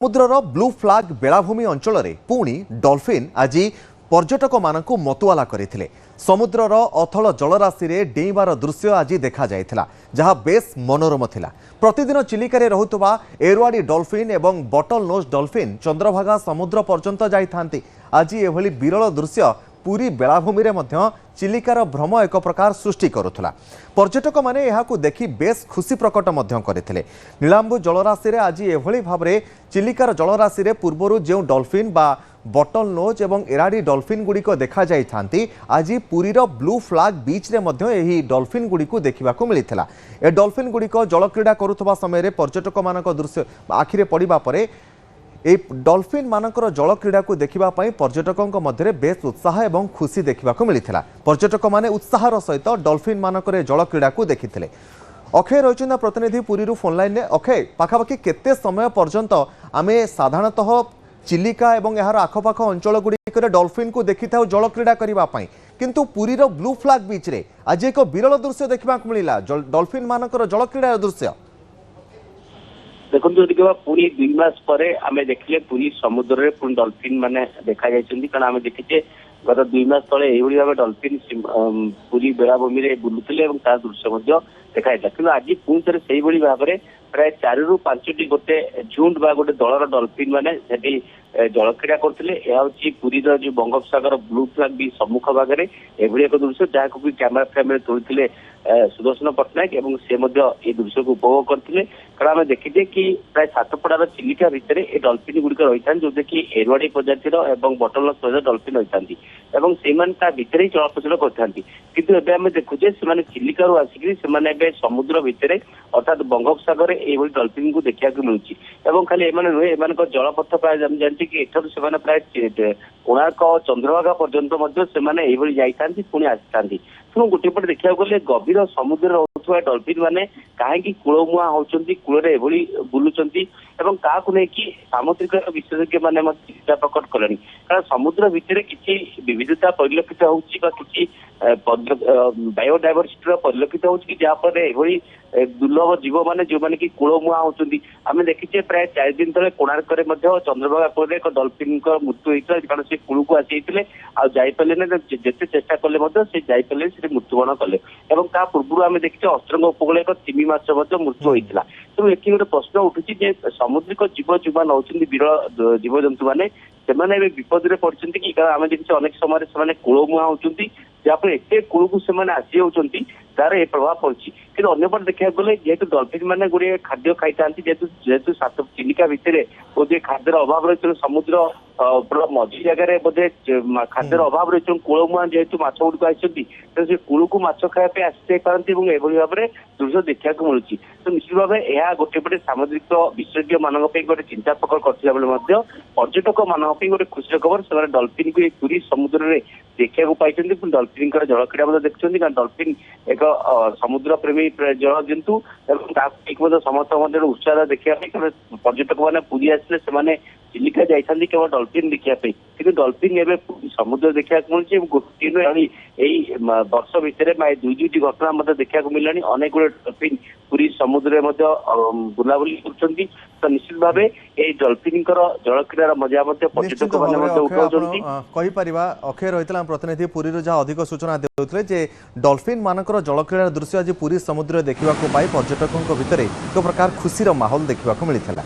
समुद्रर blue flag बेलाभूमि अंचल में पुणी डॉल्फिन आज पर्यटक मानक मतुआला करते समुद्रर अथल जलराशि में डेइबार दृश्य आज देखा जाइथिला जहाँ बेस मनोरम थिला। प्रतिदिन चिलिका रहुतबा एरवाड़ी डॉल्फिन एवं बटल नोज डॉल्फिन चंद्रभागा समुद्र पर्यंत जाइथांती। आज एभली विरल दृश्य पूरी बेलाभूमि रे मध्य चिलिकार भ्रम एक प्रकार सृष्टि करुला। पर्यटक माने यहाकू देखि बेस खुशी प्रकट मध्य करथिले। नीलांबु जलराशि रे आज एभली भाबरे चिलिकार जलराशि रे पूर्वरु जो डॉल्फिन बा बटल नोज एवं एराडी डॉल्फिन गुड़िक देखा जाइथांती आज पुरीर ब्लू फ्लाग बीच रे मध्य एही डॉल्फिन गुड़िक देखिबाकू मिलिथिला। ए डॉल्फिन गुड़िक जलक्रीड़ा करुथबा समय रे पर्यटक मानक दृश्य आखिरे पड़िबा परे ए डॉल्फिन मानकर जल क्रीड़ा को देखिबा पई पर्यटकों मध्य बेस उत्साह एवं खुशी देखिबाकू मिलिथिला। पर्यटक माने उत्साहर सहित डॉल्फिन मानकर जल क्रीड़ा को देखिथिले। अक्षय रहिचंदा प्रतिनिधि पुरीरू फोन लाइन ने। अक्षय, पाखापाखि केते समय पर्यंत आमे साधारणतः चिलिका एवं यार आखपाख अंचल गुड़िक डॉल्फिन को देखि था जल क्रीड़ा करबा पई, किंतु पुरीर ब्लू फ्लाग बीच रे आज एक विरल दृश्य देखिबाकू मिलिला डॉल्फिन मानकर जल क्रीड़ा दृश्य। देखो पुरी 2 मास पर आम देखिले पुरी समुद्र में पुणी डॉल्फिन माने देखा जाइछन्ती। कारण आम देखिचे गत 2 मास तले एभली भाव डॉल्फिन पुरी बेलाभूमि में बुलुथिले और तार दृश्य देखा जाता। कि आज पुणी थे से भाव में प्राय 4 ରୁ 5ଟି गोटे झुंड बा गोटे दलर डॉल्फिन माने सेठी जलक्रीड़ा करथिले। यह हूँ पुरी जो बंगोपसागर ब्लू फ्लाग भी सम्मुख भाग में एभली एक दृश्य जहाँ भी कैमेरा फ्रेम तोड़ते सुदर्शन पट्टनायक और से ये दृश्य को उपभोग करते। कारण आम देखीचे कि प्राय 7पड़ार चिलिका भितर ये डॉल्फिन गुड़िक रही था जो कि एरवाड़ी प्रजातिर और बटल प्रजातिर डॉल्फिन रही था भितर ही चलप्रचल करते। किंतु एबे आम देखुचे से चिलिका आसिक समुद्र भितर अर्थात बंगोपसागर ये डॉल्फिन को देखा मिलूँ। खाली एम नुहे एम जलपथ प्राय जानते कि एठू से प्राय कोणार्क चंद्रभागा पर्यटन जाइथांती पुणी आसी। तेणु गोटे पटे देखा गले गभीर समुद्र रोथुवा डॉल्फिन माने कहीं कूलमुआ होती कूल एभली बुलुंट और क्या सामुद्रिक विशेषज्ञ मैंने चिंता प्रकट कले। कारण समुद्र भितर किसी विविधता परिलक्षित होती बायोडायवर्सिटी परिलक्षित होती जहाँफल एभली दुर्लभ जीव मैंने जो मैंने कि कूलमुआ होती। आम देखीचे प्राय 4 दिन तले कोणार्क चंद्रभागा कूल एक डॉल्फिन मृत्यु होता है। कारण से कूल को आसी आईपारे जिते चेष्टा कले से जापारे से मृत्युवरण कले। पूर्व आम देखीचे अस्त्रंग उपकूल एक तिमी मास मृत्यु होता। तेणु ये गोटे प्रश्न उठुची समुद्रिक जीव जो नौकरी विरल जीवजंतु मैंने से विपद में पड़ते कि आम देखिए अनेक समय से कूलमुआ होती जहाँफल एत कूल को आसी जाती तार ये प्रभाव पड़ी। कि अंपटे देखा गले जेहेतु डॉल्फिन मैंने गोटे खाद्य खाई था जेहेतु चिलिका भितर बोधे खाद्यर अभाव रही समुद्र मझी जगह बोधे खाद्यर अभाव रही कूलमुआ जेहेतु माछ गुड़िक आसती से कूल को माछ खाया आसी पारती और भाव में दृश्य देखा मिलूँ। तो निश्चित भाव यह गोटे पटे सामुद्रिक विशेषज्ञ मान गोटे चिंता प्रकट करता बेले पर्यटक मान गोटे खुशी खबर से डॉल्फिन को पूरी समुद्र में देखा पाई डॉल्फिन जल क्रीड़ा देखते। कारण डॉल्फिन एक समुद्र प्रेमी जल जंतु समस्त उत्साह देखा पर्यटक मैंने पूरी आसले से चिलिका जाइए केवल डॉल्फिन देखापी कि डॉल्फिन एवं समुद्र देखा मिलूँ। गोटे वर्ष भितर 2-2टी घटना देखा मिलला। अनेक गुड़े डॉल्फिन पूरी समुद्र में बुलाबुली कर। तो निश्चित भाव ये डॉल्फिन जल क्रीड़ा मजा पर्यटक मैंने अक्षय रही प्रतिनिधि पुरी जहाँ अधिक सूचना देते जे डॉल्फिन मानकर जल क्रीड़ा दृश्य आज पूरी समुद्र देखा पाई पर्यटकों भितर एक प्रकार खुशी माहौल देखा मिलता।